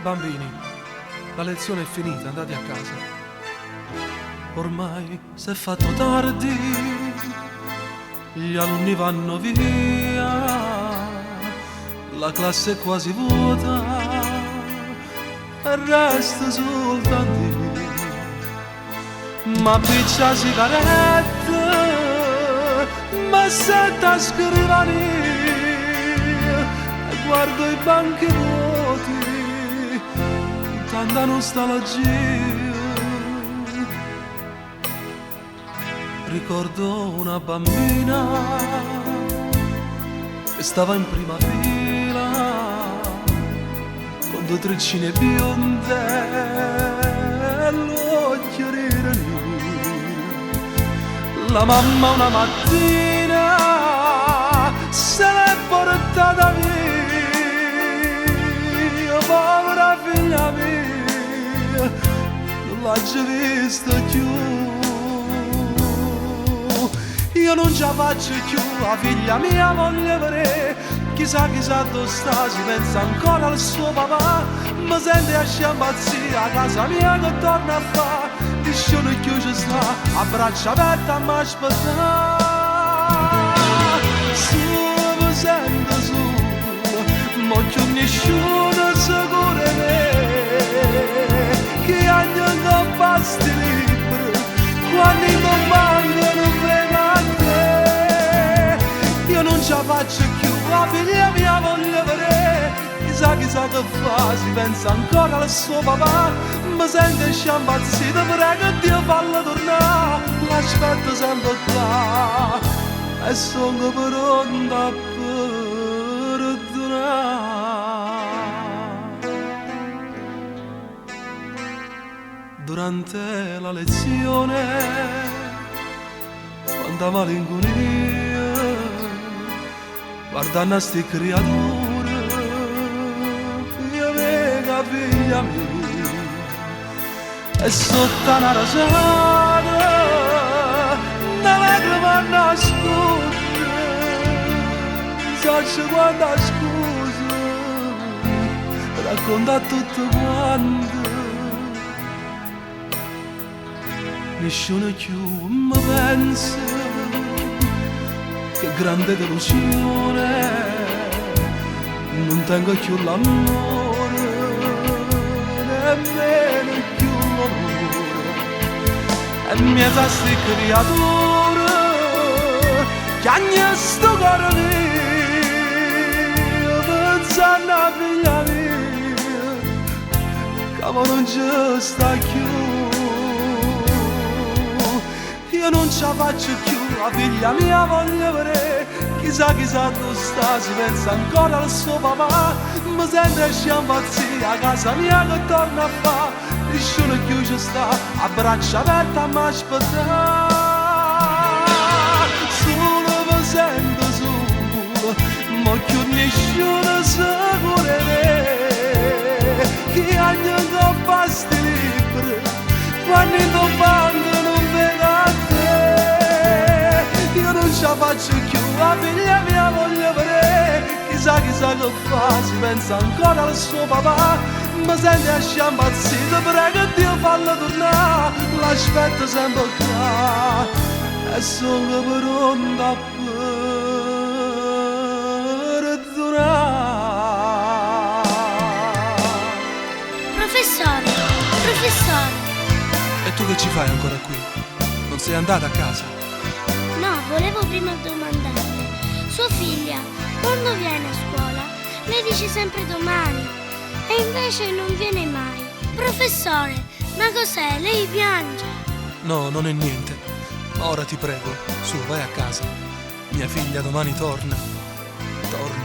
Bambini, la lezione è finita, andate a casa. Ormai si è fatto tardi, gli alunni vanno via, la classe è quasi vuota, e resta soltanto io. Ma piccia sigarette, ma senta a scrivania, e guardo i banchi vuoti, tanta nostalgia. Ricordo una bambina che stava in prima fila con due treccine bionde e l'occhio nero. La mamma una mattina se l'è portata via, povera figlia mia, non l'ha già vista più. Io non ce la faccio più, la figlia mia voglio vedere, chissà dove sta, si pensa ancora al suo papà, mi sente a sciampazzire, a casa mia che torna a fa, nessuno più ci sta, a braccia aperte a m'aspettare. Su, mi sento su, ma più nessuno sicuro me, che anni non basti libri, quando non mancano frega a te. Io non ce la faccio più, la figlia mia voglio vedere, chissà che fa, si pensa ancora al suo papà, mi sente sciampazzito, prego Dio fallo tornare, l'aspetto sempre qua e sono pronta a perdonare. Durante la lezione, quanta malinconia, guardando a sti creature, io vedo figlia mia, e sotto una rasata, una lacrima nascosta, saccio quanta scusa, racconta tutto quanto. Nessuno più mi pensa, che grande delusione, non tengo più l'amore, nemmeno più l'amore, e mezzo a sti creature, che ogni sto cuore mio, pensando a figlia mia, che non ci sta più. Io non ce la faccio più, la figlia mia voglio vedere, chissà dove sta, si pensa ancora al suo papà, mi sente sciampazzire, a casa mia che torna a fa, nessuno più ci sta, a braccia aperte a m'aspettare. Solo mi sento solo, ma più nessuno sicuro me, che anni non basti libri, quando non vanno non vedo a te. Io non ce la faccio più, la figlia mia voglio vedere, chissà che fa, si pensa ancora al suo papà, mi sente a sciampazzito, prego Dio fallo tornare, l'aspetto sempre qua e sono pronta a perdonare. Professore, professore. E tu che ci fai ancora qui? Non sei andata a casa? No, volevo prima domandarle. Sua figlia, quando viene a scuola, lei dice sempre domani e invece non viene mai. Professore, ma cos'è? Lei piange? No, non è niente. Ma ora ti prego, su, vai a casa. Mia figlia domani torna. Torna.